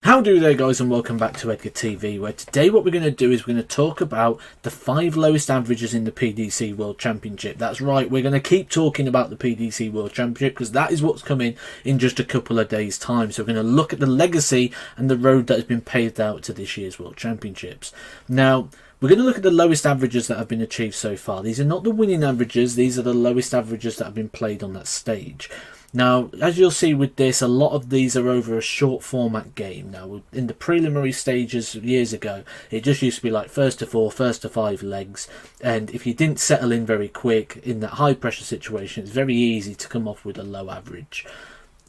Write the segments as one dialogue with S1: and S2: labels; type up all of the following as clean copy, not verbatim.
S1: How do there, guys, and welcome back to Edgar TV, where today what we're going to do is we're going to talk about the 5 lowest averages in the PDC World Championship. That's right, we're going to keep talking about the PDC World Championship because that is what's coming in just a couple of days' time. So we're going to look at the legacy and the road that has been paved out to this year's World Championships. Now, we're going to look at the lowest averages that have been achieved so far. These are not the winning averages, these are the lowest averages that have been played on that stage. Now, as you'll see with this, a lot of these are over a short format game. Now, in the preliminary stages years ago, it just used to be like first to 4, first to 5 legs. And if you didn't settle in very quick in that high pressure situation, it's very easy to come off with a low average.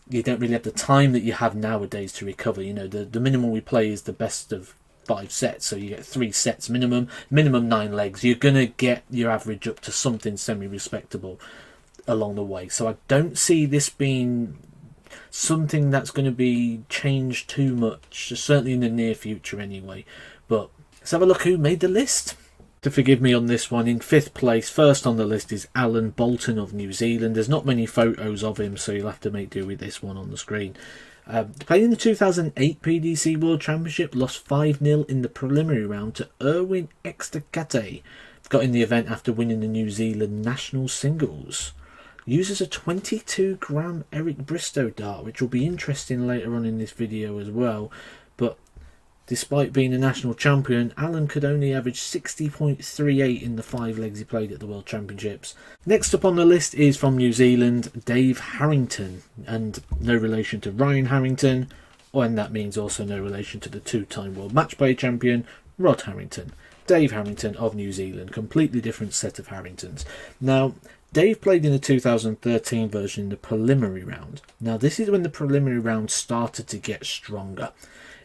S1: You don't really have the time that you have nowadays to recover. You know, the minimum we play is the best of 5 sets, so you get 3 sets minimum 9 legs. You're going to get your average up to something semi-respectable along the way. So I don't see this being something that's going to be changed too much, certainly in the near future anyway. But let's have a look who made the list. To forgive me on this one, in 5th place, first on the list, is Alan Bolton of New Zealand. There's not many photos of him, so you'll have to make do with this one on the screen. Playing in the 2008 PDC World Championship, lost 5-0 in the preliminary round to Erwin Extacate. Got in the event after winning the New Zealand national singles. Uses a 22-gram Eric Bristow dart, which will be interesting later on in this video as well. But despite being a national champion, Alan could only average 60.38 in the 5 legs he played at the World Championships. Next up on the list is from New Zealand, Dave Harrington, and no relation to Ryan Harrington, and that means also no relation to the 2-time World Match Play champion, Rod Harrington. Dave Harrington of New Zealand, completely different set of Harringtons. Now, Dave played in the 2013 version in the preliminary round. Now, this is when the preliminary round started to get stronger.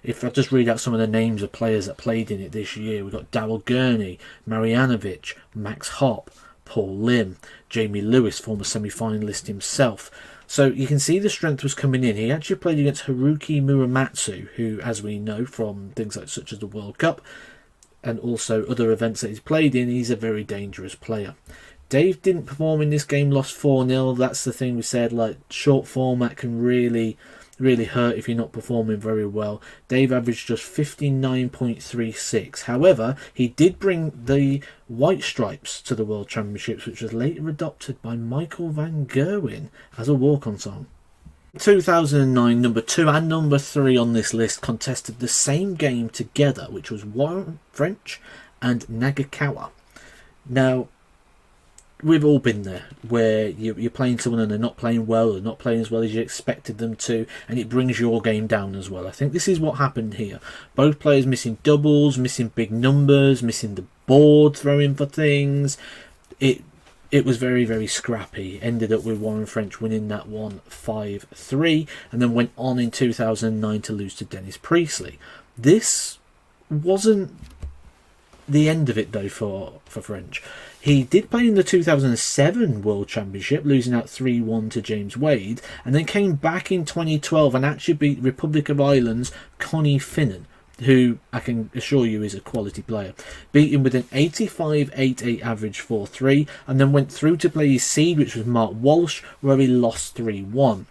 S1: If I just read out some of the names of players that played in it this year, we've got Daryl Gurney, Marjanovic, Max Hopp, Paul Lim, Jamie Lewis, former semi-finalist himself. So you can see the strength was coming in. He actually played against Haruki Muramatsu, who, as we know from things like such as the World Cup and also other events that he's played in, he's a very dangerous player. Dave didn't perform in this game, lost 4-0. That's the thing we said, like short format can really hurt if you're not performing very well. Dave averaged just 59.36. However, he did bring the white stripes to the World Championships, which was later adopted by Michael van Gerwen as a walk-on song. 2009, number 2 and number 3 on this list contested the same game together, which was Warren French and Nagakawa. Now, we've all been there, where you're playing someone and they're not playing well, or not playing as well as you expected them to, and it brings your game down as well. I think this is what happened here. Both players missing doubles, missing big numbers, missing the board, throwing for things. It was very, very scrappy. Ended up with Warren French winning that one 5-3, and then went on in 2009 to lose to Dennis Priestley. This wasn't the end of it though for French. He did play in the 2007 World Championship, losing out 3-1 to James Wade, and then came back in 2012 and actually beat Republic of Ireland's Connie Finnan, who I can assure you is a quality player. Beat him with an 85.88 average 4-3, and then went through to play his seed, which was Mark Walsh, where he lost 3-1.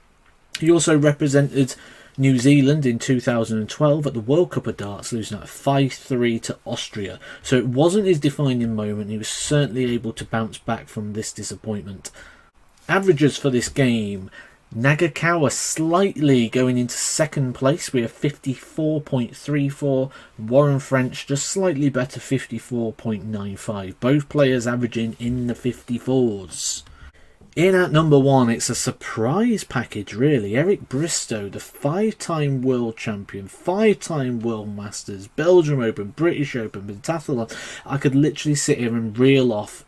S1: He also represented New Zealand in 2012 at the World Cup of Darts, losing out 5-3 to Austria. So it wasn't his defining moment. He was certainly able to bounce back from this disappointment. Averages for this game: Nagakawa slightly going into 2nd place with a 54.34. Warren French just slightly better, 54.95. Both players averaging in the 54s. In at number 1, it's a surprise package really. Eric Bristow, the 5-time world champion, 5-time world masters, Belgium Open, British Open, pentathlon. I could literally sit here and reel off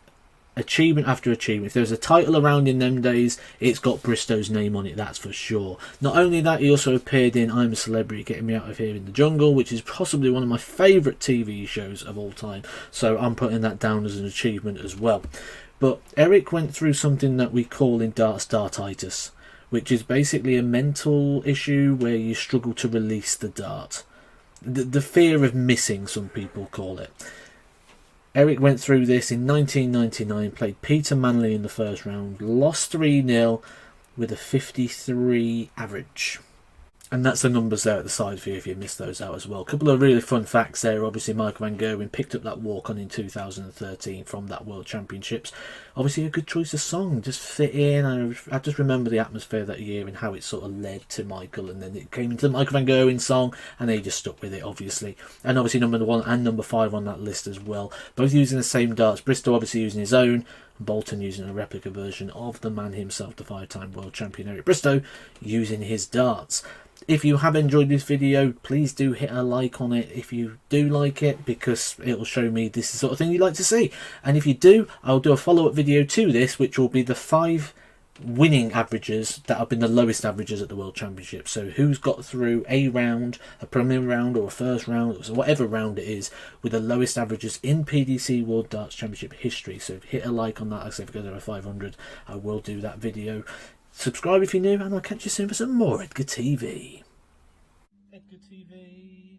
S1: achievement after achievement. If there was a title around in them days, it's got Bristow's name on it, that's for sure. Not only that, he also appeared in I'm a Celebrity, Getting Me Out of Here in the Jungle, which is possibly one of my favourite TV shows of all time. So I'm putting that down as an achievement as well. But Eric went through something that we call in darts dartitis, which is basically a mental issue where you struggle to release the dart. The fear of missing, some people call it. Eric went through this in 1999, played Peter Manley in the first round, lost 3-0 with a 53 average. And that's the numbers there at the side for you if you missed those out as well. A couple of really fun facts there. Obviously, Michael Van Gerwen picked up that walk-on in 2013 from that World Championships. Obviously, a good choice of song. Just fit in. I just remember the atmosphere that year and how it sort of led to Michael. And then it came into the Michael Van Gerwen song and they just stuck with it, obviously. And obviously, number 1 and number 5 on that list as well. Both using the same darts. Bristow obviously using his own. Bolton using a replica version of the man himself, the 5-time world champion Eric Bristow, using his darts. If you have enjoyed this video, please do hit a like on it if you do like it, because it will show me this is the sort of thing you'd like to see. And if you do, I'll do a follow-up video to this, which will be the 5 winning averages that have been the lowest averages at the World Championship. So who's got through a round, a preliminary round or a first round, or whatever round it is, with the lowest averages in PDC World Darts Championship history. So hit a like on that. Like I say, if we go to 500, I will do that video. Subscribe if you're new, and I'll catch you soon for some more Edgar TV. Edgar TV.